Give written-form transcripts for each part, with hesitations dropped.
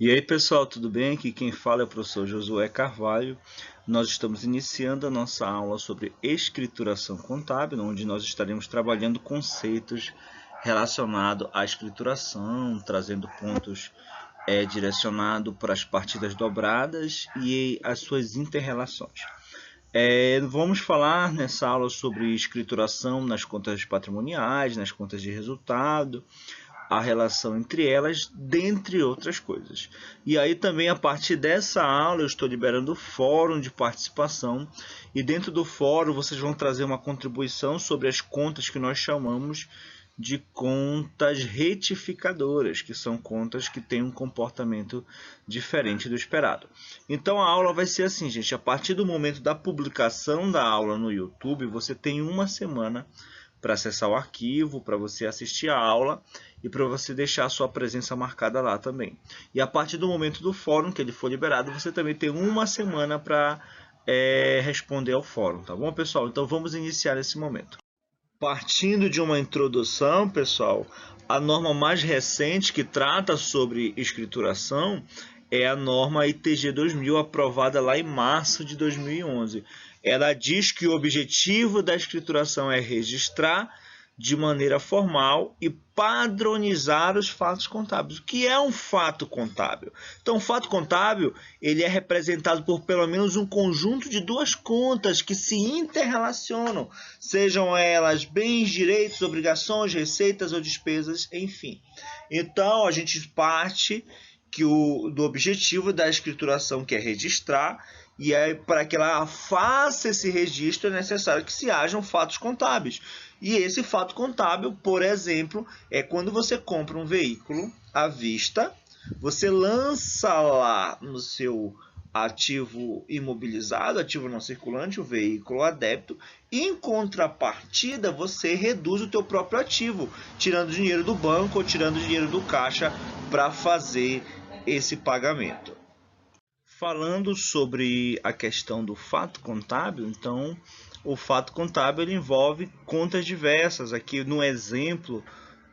E aí pessoal, tudo bem? Aqui quem fala é o professor Josué Carvalho. Nós estamos iniciando a nossa aula sobre escrituração contábil, onde nós estaremos trabalhando conceitos relacionados à escrituração, trazendo pontos direcionados para as partidas dobradas e as suas interrelações. Vamos falar nessa aula sobre escrituração nas contas patrimoniais, nas contas de resultado, a relação entre elas, dentre outras coisas. E aí também a partir dessa aula eu estou liberando o fórum de participação e dentro do fórum vocês vão trazer uma contribuição sobre as contas que nós chamamos de contas retificadoras, que são contas que têm um comportamento diferente do esperado. Então a aula vai ser assim, gente, a partir do momento da publicação da aula no YouTube, você tem uma semana para acessar o arquivo, para você assistir a aula e para você deixar a sua presença marcada lá também. E a partir do momento do fórum, que ele for liberado, você também tem uma semana para responder ao fórum, tá bom, pessoal? Então vamos iniciar esse momento. Partindo de uma introdução, pessoal, a norma mais recente que trata sobre escrituração é a norma ITG 2000, aprovada lá em março de 2011. Ela diz que o objetivo da escrituração é registrar de maneira formal e padronizar os fatos contábeis. O que é um fato contábil? Então, o fato contábil ele é representado por pelo menos um conjunto de duas contas que se interrelacionam, sejam elas bens, direitos, obrigações, receitas ou despesas, enfim. Então, a gente parte do objetivo da escrituração, que é registrar, e para que ela faça esse registro é necessário que se hajam fatos contábeis. E esse fato contábil, por exemplo, é quando você compra um veículo à vista, você lança lá no seu ativo imobilizado, ativo não circulante, o veículo a débito, e em contrapartida você reduz o teu próprio ativo, tirando dinheiro do banco ou tirando dinheiro do caixa para fazer esse pagamento. Falando sobre a questão do fato contábil, então o fato contábil ele envolve contas diversas. Aqui no exemplo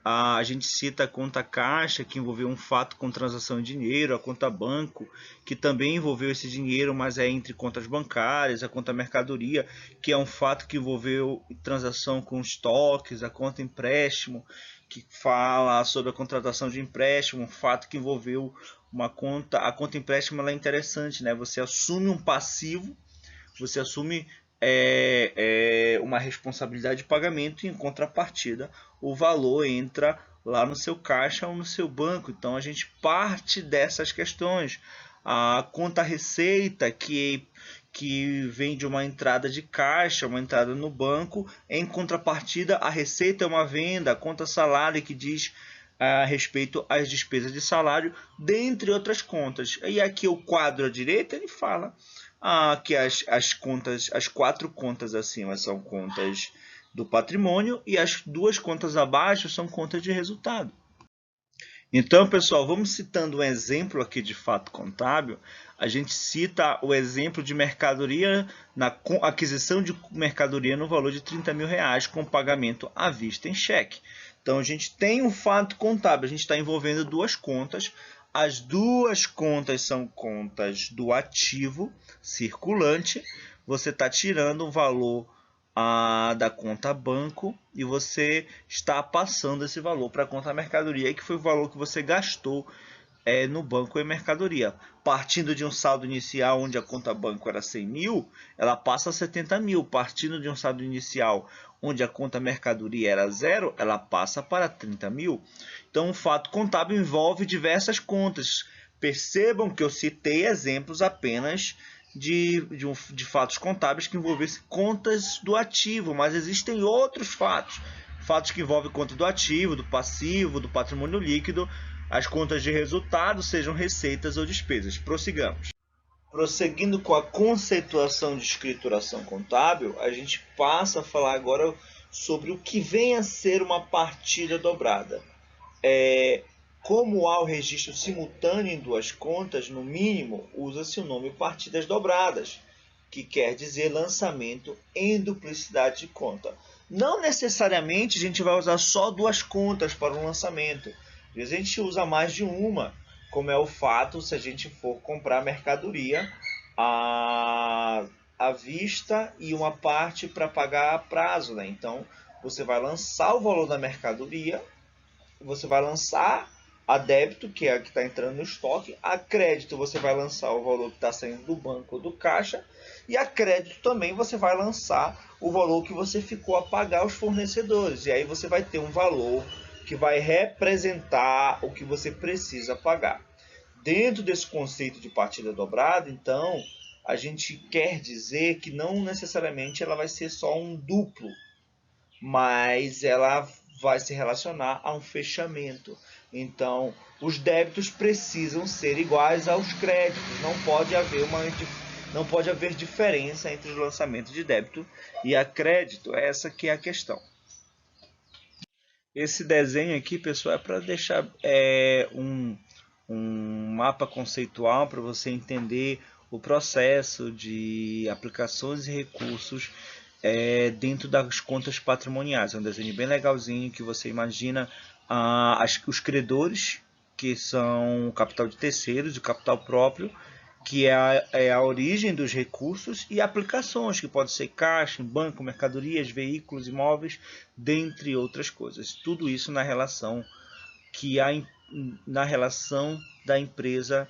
a gente cita a conta caixa, que envolveu um fato com transação de dinheiro, a conta banco, que também envolveu esse dinheiro, mas é entre contas bancárias, a conta mercadoria, que é um fato que envolveu transação com estoques, a conta empréstimo, que fala sobre a contratação de empréstimo, um fato que envolveu uma conta. A conta empréstimo ela é interessante, né? Você assume um passivo, você assume uma responsabilidade de pagamento e em contrapartida o valor entra lá no seu caixa ou no seu banco. Então a gente parte dessas questões. A conta receita que vem de uma entrada de caixa, uma entrada no banco, em contrapartida a receita é uma venda, a conta salário que diz a respeito às despesas de salário, dentre outras contas. E aqui o quadro à direita ele fala que as 4 contas acima são contas do patrimônio e as 2 contas abaixo são contas de resultado. Então, pessoal, vamos citando um exemplo aqui de fato contábil. A gente cita o exemplo de mercadoria, na aquisição de mercadoria no valor de R$30 mil com pagamento à vista em cheque. Então, a gente tem um fato contábil, a gente está envolvendo 2 contas. As 2 contas são contas do ativo circulante. Você está tirando o valor da conta banco e você está passando esse valor para a conta mercadoria, que foi o valor que você gastou no banco e mercadoria. Partindo de um saldo inicial onde a conta banco era 100 mil, ela passa a 70 mil. Partindo de um saldo inicial onde a conta mercadoria era 0, ela passa para 30 mil. Então, o fato contábil envolve diversas contas. Percebam que eu citei exemplos apenas de fatos contábeis que envolvessem contas do ativo, mas existem outros fatos. Fatos que envolvem conta do ativo, do passivo, do patrimônio líquido, as contas de resultado, sejam receitas ou despesas. Prossigamos. Prosseguindo com a conceituação de escrituração contábil, a gente passa a falar agora sobre o que vem a ser uma partida dobrada. Como há o registro simultâneo em 2 contas, no mínimo, usa-se o nome partidas dobradas, que quer dizer lançamento em duplicidade de conta. Não necessariamente a gente vai usar só 2 contas para um lançamento. Às vezes a gente usa mais de uma. como é o fato se a gente for comprar mercadoria à vista e uma parte para pagar a prazo, né? Então, você vai lançar o valor da mercadoria, você vai lançar a débito, que é a que está entrando no estoque, a crédito você vai lançar o valor que está saindo do banco ou do caixa, e a crédito também você vai lançar o valor que você ficou a pagar aos fornecedores, e aí você vai ter um valor que vai representar o que você precisa pagar. Dentro desse conceito de partida dobrada, então, a gente quer dizer que não necessariamente ela vai ser só um duplo, mas ela vai se relacionar a um fechamento. Então, os débitos precisam ser iguais aos créditos. Não pode haver diferença entre o lançamento de débito e a crédito. Essa que é a questão. Esse desenho aqui, pessoal, é para deixar um mapa conceitual para você entender o processo de aplicações e recursos dentro das contas patrimoniais. É um desenho bem legalzinho que você imagina os credores, que são o capital de terceiros, o capital próprio, que é a origem dos recursos, e aplicações, que pode ser caixa, banco, mercadorias, veículos, imóveis, dentre outras coisas. Tudo isso na relação da empresa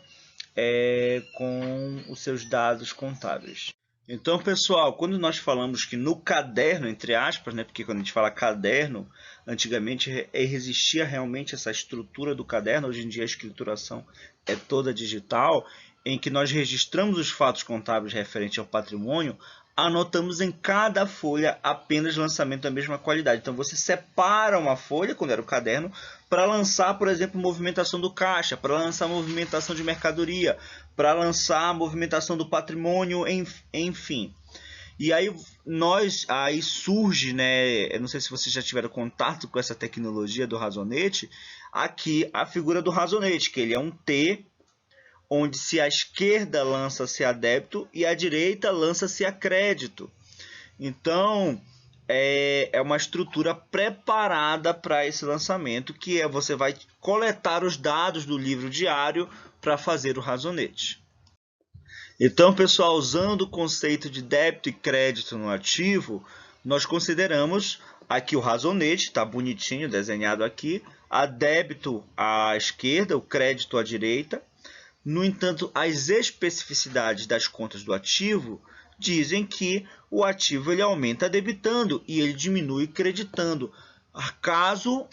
com os seus dados contábeis. Então, pessoal, quando nós falamos que no caderno, entre aspas, né, porque quando a gente fala caderno, antigamente existia realmente essa estrutura do caderno, hoje em dia a escrituração é toda digital, em que nós registramos os fatos contábeis referentes ao patrimônio, anotamos em cada folha apenas lançamento da mesma qualidade. Então, você separa uma folha, quando era o caderno, para lançar, por exemplo, movimentação do caixa, para lançar movimentação de mercadoria, para lançar a movimentação do patrimônio, enfim. E aí surge, né, eu não sei se vocês já tiveram contato com essa tecnologia do razonete, aqui a figura do razonete, que ele é um T, onde se à esquerda lança-se a débito e à direita lança-se a crédito. Então, é uma estrutura preparada para esse lançamento, que você vai coletar os dados do livro diário para fazer o razonete. Então, pessoal, usando o conceito de débito e crédito no ativo, nós consideramos aqui o razonete, está bonitinho desenhado aqui, a débito à esquerda, o crédito à direita. No entanto, as especificidades das contas do ativo dizem que o ativo ele aumenta debitando e ele diminui creditando. Caso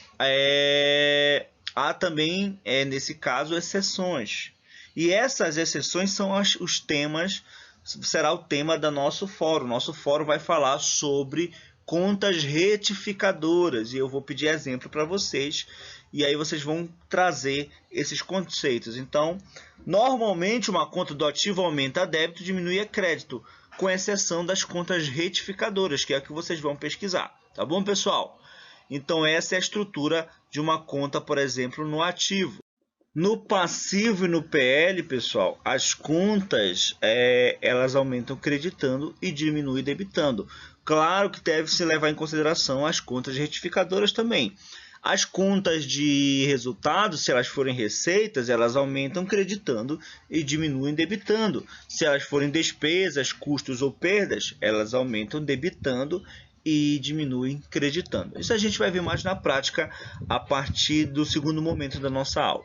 há também, nesse caso, exceções. E essas exceções são os temas, será o tema do nosso fórum. Nosso fórum vai falar sobre contas retificadoras e eu vou pedir exemplo para vocês e aí vocês vão trazer esses conceitos. Então, normalmente uma conta do ativo aumenta a débito e diminui a crédito, com exceção das contas retificadoras, que é a que vocês vão pesquisar. Tá bom, pessoal? Então, essa é a estrutura de uma conta, por exemplo, no ativo. No passivo e no PL, pessoal, as contas elas aumentam creditando e diminuem debitando. Claro que deve-se levar em consideração as contas retificadoras também. As contas de resultados, se elas forem receitas, elas aumentam creditando e diminuem debitando. Se elas forem despesas, custos ou perdas, elas aumentam debitando e diminuem creditando. Isso a gente vai ver mais na prática a partir do segundo momento da nossa aula.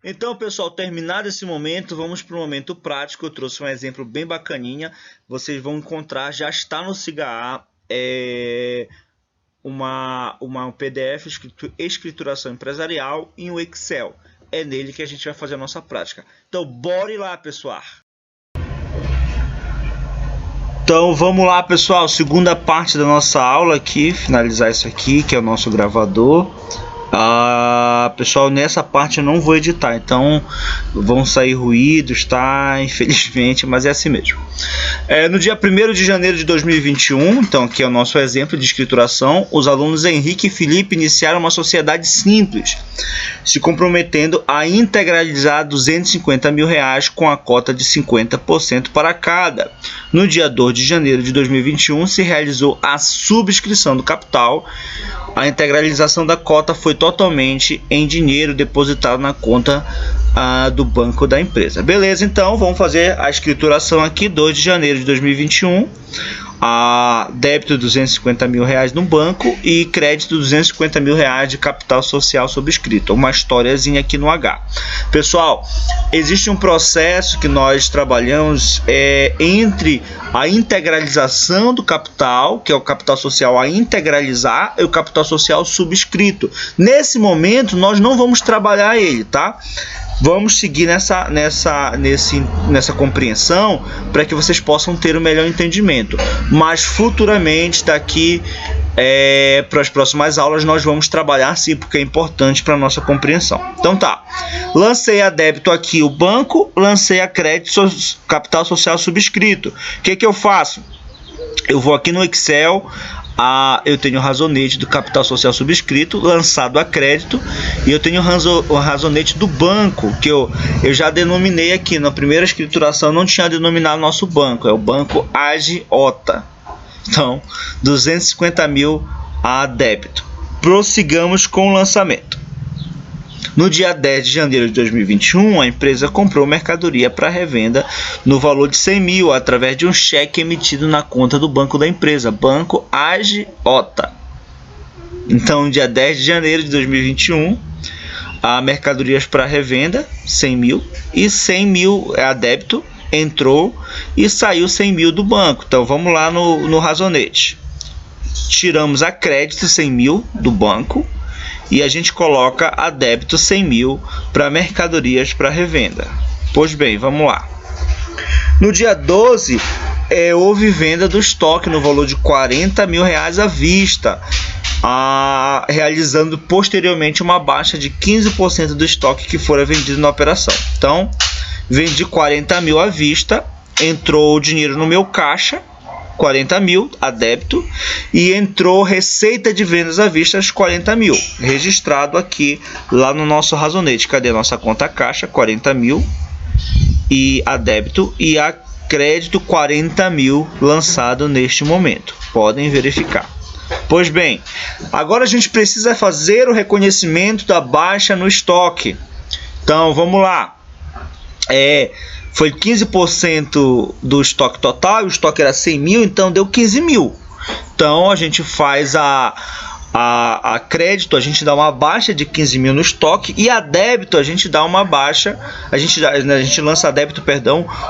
Então, pessoal, terminado esse momento, vamos para o momento prático. Eu trouxe um exemplo bem bacaninha. Vocês vão encontrar, já está no SIGA uma PDF escrito escrituração empresarial em um Excel. É nele que a gente vai fazer a nossa prática. Então, bora ir lá, pessoal! Então, vamos lá, pessoal. Segunda parte da nossa aula aqui, finalizar isso aqui, que é o nosso gravador. Pessoal, nessa parte eu não vou editar, então vão sair ruídos, tá? Infelizmente, mas é assim mesmo. No dia 1º de janeiro de 2021, então aqui é o nosso exemplo de escrituração, os alunos Henrique e Felipe iniciaram uma sociedade simples, se comprometendo a integralizar R$250 mil com a cota de 50% para cada. No dia 2 de janeiro de 2021, se realizou a subscrição do capital a integralização da cota foi totalmente em dinheiro depositado na conta do banco da empresa. Beleza, então vamos fazer a escrituração aqui, 2 de janeiro de 2021. Débito R$ 250 mil no banco e crédito R$ 250 mil de capital social subscrito. Uma historiazinha aqui no H. Pessoal, existe um processo que nós trabalhamos entre a integralização do capital, que é o capital social a integralizar, e o capital social subscrito. Nesse momento, nós não vamos trabalhar ele, tá? Vamos seguir nessa compreensão para que vocês possam ter um melhor entendimento. Mas futuramente, daqui para as próximas aulas, nós vamos trabalhar sim, porque é importante para a nossa compreensão. Então tá, lancei a débito aqui o banco, lancei a crédito capital social subscrito. O que eu faço? Eu vou aqui no Excel. Eu tenho o razonete do capital social subscrito lançado a crédito, e eu tenho o razonete do banco, que eu já denominei aqui na primeira escrituração. Não tinha denominado nosso banco, é o banco Agiota. Então, 250 mil a débito. Prossigamos com o lançamento. No dia 10 de janeiro de 2021, a empresa comprou mercadoria para revenda no valor de 100 mil através de um cheque emitido na conta do banco da empresa, Banco Agiota. Então, no dia 10 de janeiro de 2021, a mercadorias para revenda, 100 mil, e 100 mil a débito, entrou e saiu 100 mil do banco. Então, vamos lá no razonete. Tiramos a crédito 100 mil do banco, e a gente coloca a débito 100 mil para mercadorias para revenda. Pois bem, vamos lá. No dia 12, houve venda do estoque no valor de 40 mil reais à vista, realizando posteriormente uma baixa de 15% do estoque que fora vendido na operação. Então, vendi 40 mil à vista, entrou o dinheiro no meu caixa, 40 mil a débito, e entrou receita de vendas à vista, 40 mil, registrado aqui lá no nosso razonete. Cadê a nossa conta caixa? 40 mil e a débito, e a crédito 40 mil lançado neste momento. Podem verificar. Pois bem, agora a gente precisa fazer o reconhecimento da baixa no estoque. Então vamos lá. Foi 15% do estoque total, o estoque era 100 mil, então deu 15 mil. Então a gente faz a crédito, a gente dá uma baixa de 15 mil no estoque, e a débito a gente dá uma baixa, a gente lança a débito,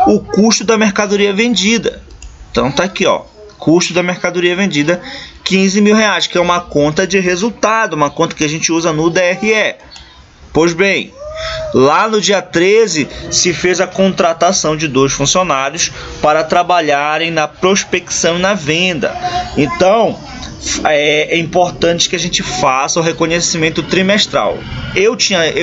o custo da mercadoria vendida. Então tá aqui, ó, custo da mercadoria vendida, 15 mil reais, que é uma conta de resultado, uma conta que a gente usa no DRE. Pois bem, lá no dia 13 se fez a contratação de 2 funcionários para trabalharem na prospecção e na venda. Então é importante que a gente faça o reconhecimento trimestral. Eu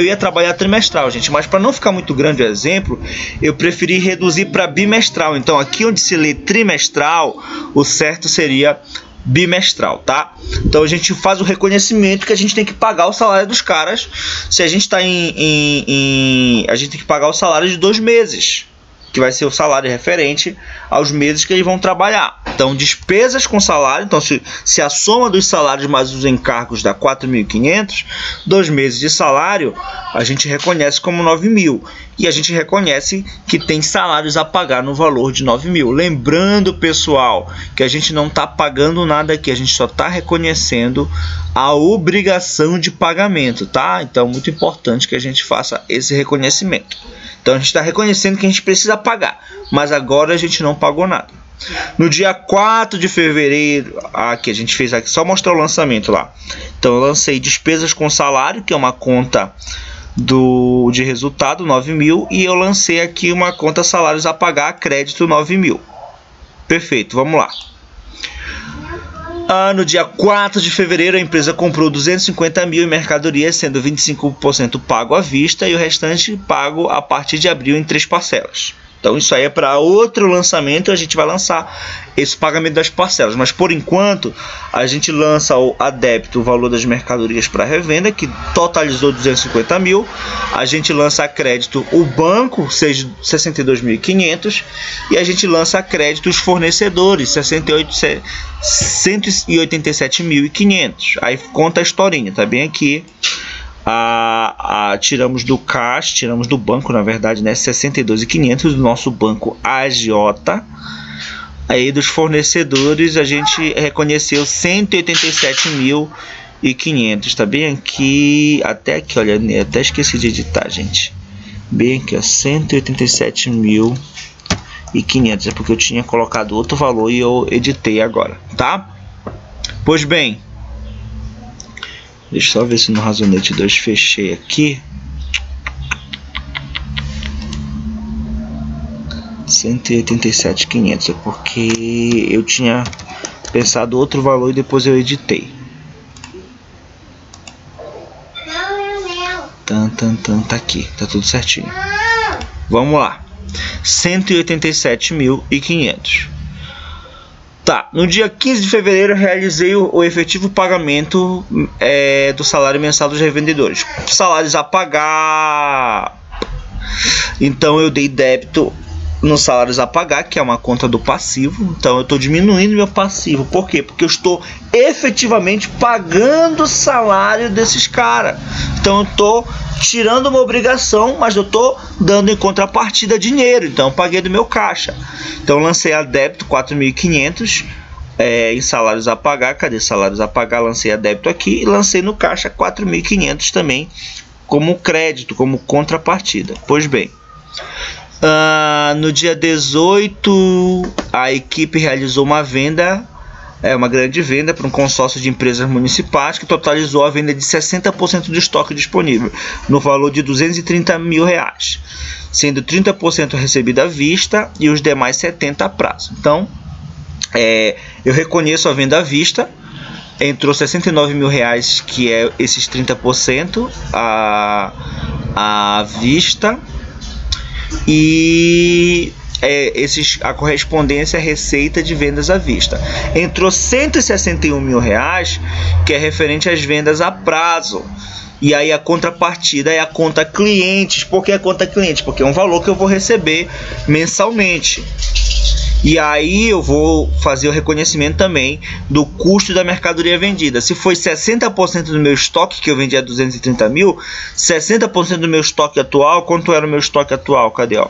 ia trabalhar trimestral, gente, mas para não ficar muito grande o exemplo, eu preferi reduzir para bimestral. Então aqui onde se lê trimestral, o certo seria bimestral, tá? Então a gente faz o reconhecimento que a gente tem que pagar o salário dos caras. Se a gente está a gente tem que pagar o salário de 2 meses, que vai ser o salário referente aos meses que eles vão trabalhar. Então, despesas com salário. Então, se a soma dos salários mais os encargos dá 4.500, 2 meses de salário a gente reconhece como 9 mil. E a gente reconhece que tem salários a pagar no valor de 9 mil. Lembrando, pessoal, que a gente não está pagando nada aqui, a gente só está reconhecendo a obrigação de pagamento, tá? Então, muito importante que a gente faça esse reconhecimento. Então, a gente está reconhecendo que a gente precisa pagar, mas agora a gente não pagou nada. No dia 4 de fevereiro, aqui a gente fez aqui, só mostrar o lançamento lá. Então, eu lancei despesas com salário, que é uma conta de resultado, 9 mil, e eu lancei aqui uma conta salários a pagar, crédito 9 mil. Perfeito, vamos lá. No dia 4 de fevereiro, a empresa comprou 250 mil em mercadorias, sendo 25% pago à vista e o restante pago a partir de abril em 3 parcelas. Então isso aí é para outro lançamento, a gente vai lançar esse pagamento das parcelas. Mas por enquanto a gente lança a débito o valor das mercadorias para revenda, que totalizou 250 mil. A gente lança a crédito o banco, 62.500, e a gente lança a crédito os fornecedores, 187.500. Aí conta a historinha, tá bem aqui. Tiramos do caixa, tiramos do banco, na verdade, né, 62.500 do nosso banco agiota. Aí dos fornecedores a gente reconheceu 187.500, tá bem aqui, até aqui, olha, até esqueci de editar, gente. Bem aqui, ó, 187.500, é porque eu tinha colocado outro valor e eu editei agora, tá? Pois bem, deixa eu só ver se no Razonete 2 fechei aqui. 187.500, é porque eu tinha pensado outro valor e depois eu editei. Tá aqui, tá tudo certinho. Vamos lá. 187.500. Tá, no dia 15 de fevereiro eu realizei o efetivo pagamento do salário mensal dos revendedores. Salários a pagar. Então eu dei débito nos salários a pagar, que é uma conta do passivo. Então eu estou diminuindo meu passivo. Por quê? Porque eu estou efetivamente pagando o salário desses caras. Então eu estou tirando uma obrigação, mas eu estou dando em contrapartida dinheiro. Então eu paguei do meu caixa. Então eu lancei a débito 4.500 em salários a pagar. Cadê salários a pagar? Lancei a débito aqui e lancei no caixa 4.500 também como crédito, como contrapartida. Pois bem, no dia 18 a equipe realizou uma venda, uma grande venda para um consórcio de empresas municipais, que totalizou a venda de 60% do estoque disponível, no valor de R$230 mil, sendo 30% recebido à vista e os demais 70% a prazo. Então, eu reconheço a venda à vista, entrou R$69 mil, que é esses 30% à vista, e a correspondência é receita de vendas à vista. Entrou R$161 mil, que é referente às vendas a prazo. E aí a contrapartida é a conta clientes. Por que a conta clientes? Porque é um valor que eu vou receber mensalmente. E aí eu vou fazer o reconhecimento também do custo da mercadoria vendida. Se foi 60% do meu estoque, que eu vendi a 230 mil, 60% do meu estoque atual, quanto era o meu estoque atual? Cadê? Ó?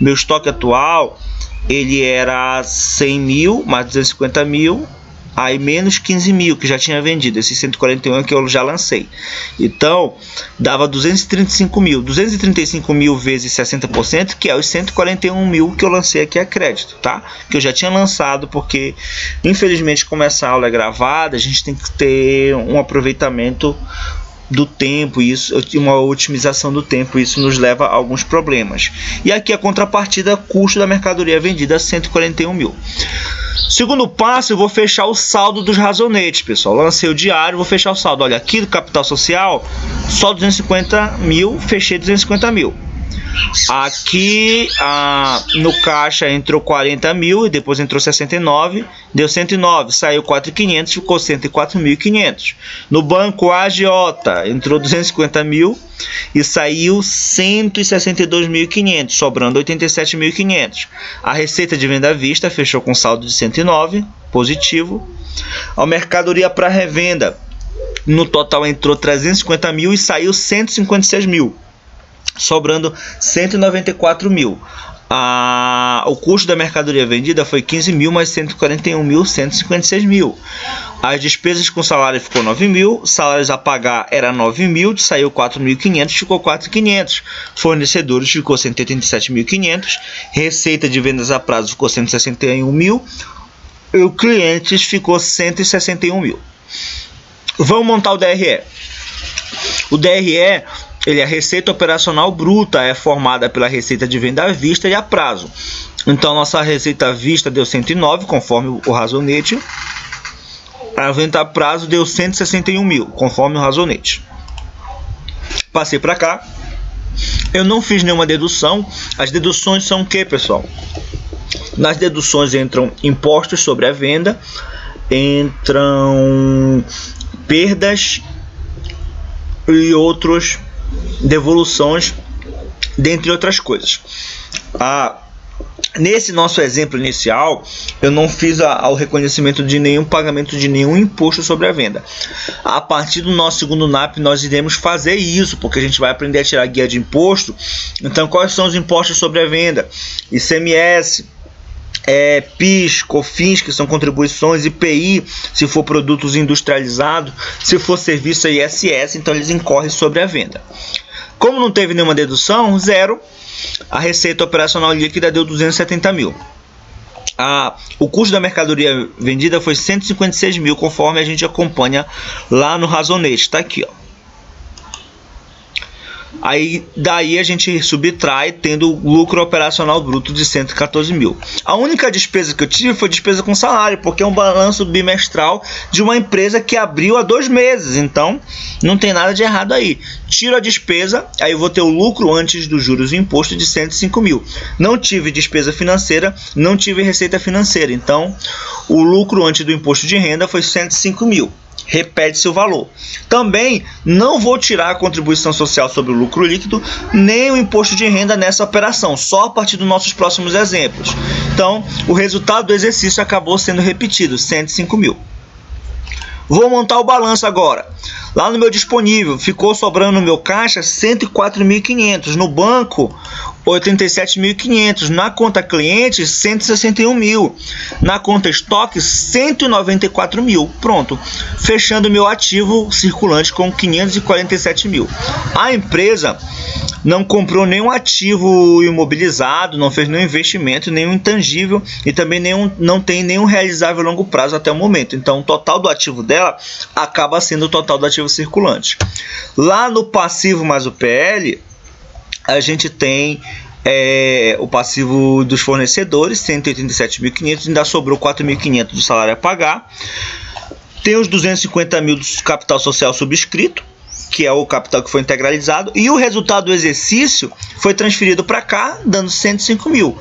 Meu estoque atual, ele era 100 mil, mais 250 mil, aí menos 15 mil que já tinha vendido, esses 141 que eu já lancei. Então, dava 235 mil. 235 mil vezes 60%, que é os 141 mil que eu lancei aqui a crédito, tá? Que eu já tinha lançado, porque, infelizmente, como essa aula é gravada, a gente tem que ter um aproveitamento do tempo, uma otimização do tempo, isso nos leva a alguns problemas. E aqui a contrapartida, custo da mercadoria vendida, 141 mil. Segundo passo, eu vou fechar o saldo dos razonetes, pessoal. Lancei o diário, vou fechar o saldo. Olha, aqui do capital social, só 250 mil, fechei 250 mil. Aqui no caixa entrou 40 mil e depois entrou 69, deu 109, saiu 4.500, ficou 104.500. No banco agiota entrou 250 mil e saiu 162.500, sobrando 87.500. A receita de venda à vista fechou com saldo de 109, positivo. A mercadoria para revenda, no total entrou 350 mil e saiu 156 mil. Sobrando 194 mil. O custo da mercadoria vendida foi 15 mil, mais 141 mil, 156 mil. As despesas com salário ficou 9 mil, salários a pagar era 9 mil, saiu 4.500, ficou 4.500. Fornecedores ficou 187.500, receita de vendas a prazo ficou 161 mil, e o clientes ficou 161 mil. Vamos montar o DRE. O DRE, a receita operacional bruta é formada pela receita de venda à vista e a prazo. Então, nossa receita à vista deu 109, conforme o razonete. A venda a prazo deu 161 mil, conforme o razonete. Passei para cá. Eu não fiz nenhuma dedução. As deduções são o que, pessoal? Nas deduções entram impostos sobre a venda, entram perdas e outras devoluções, dentre outras coisas. Nesse nosso exemplo inicial, eu não fiz o reconhecimento de nenhum pagamento de nenhum imposto sobre a venda. A partir do nosso segundo NAP, nós iremos fazer isso, porque a gente vai aprender a tirar guia de imposto. Então, quais são os impostos sobre a venda? ICMS, PIS, COFINS, que são contribuições, IPI, se for produtos industrializados, se for serviço, ISS, então eles incorrem sobre a venda. Como não teve nenhuma dedução, zero. A receita operacional líquida deu 270 mil. O custo da mercadoria vendida foi 156 mil, conforme a gente acompanha lá no Razonete. Está aqui, ó. Aí daí a gente subtrai, tendo lucro operacional bruto de 114 mil. A única despesa que eu tive foi despesa com salário, porque é um balanço bimestral de uma empresa que abriu há 2 meses. Então não tem nada de errado aí. Tiro a despesa, aí eu vou ter o lucro antes dos juros e imposto de 105 mil. Não tive despesa financeira, não tive receita financeira. Então o lucro antes do imposto de renda foi 105 mil. Repete-se o valor. Também não vou tirar a contribuição social sobre o lucro líquido, nem o imposto de renda nessa operação, só a partir dos nossos próximos exemplos. Então, o resultado do exercício acabou sendo repetido, 105 mil. Vou montar o balanço agora. Lá no meu disponível, ficou sobrando no meu caixa 104.500. No banco, 87.500. Na conta cliente, 161 mil. Na conta estoque, 194 mil. Pronto. Fechando meu ativo circulante com 547 mil. A empresa não comprou nenhum ativo imobilizado, não fez nenhum investimento, nenhum intangível e também não tem nenhum realizável a longo prazo até o momento. Então, o total do ativo dela acaba sendo o total do ativo circulante. Lá no passivo mais o PL, a gente tem o passivo dos fornecedores, 187.500, ainda sobrou 4.500 do salário a pagar. Tem os 250 mil do capital social subscrito, que é o capital que foi integralizado, e o resultado do exercício foi transferido para cá, dando 105 mil,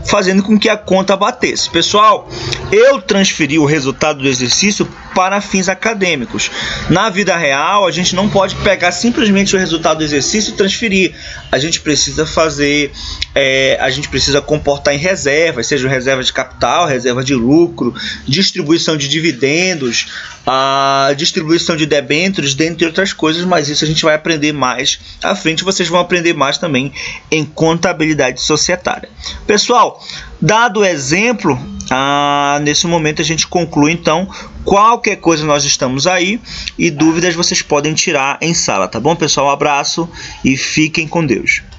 fazendo com que a conta batesse. Pessoal, eu transferi o resultado do exercício para fins acadêmicos. Na vida real, a gente não pode pegar simplesmente o resultado do exercício e transferir. A gente precisa fazer, a gente precisa comportar em reservas, seja reserva de capital, reserva de lucro, distribuição de dividendos, a distribuição de debêntures, dentre outras coisas, mas isso a gente vai aprender mais à frente. Vocês vão aprender mais também em contabilidade societária. Pessoal, dado o exemplo, nesse momento a gente conclui então. Qualquer coisa nós estamos aí e dúvidas vocês podem tirar em sala, tá bom, pessoal? Um abraço e fiquem com Deus.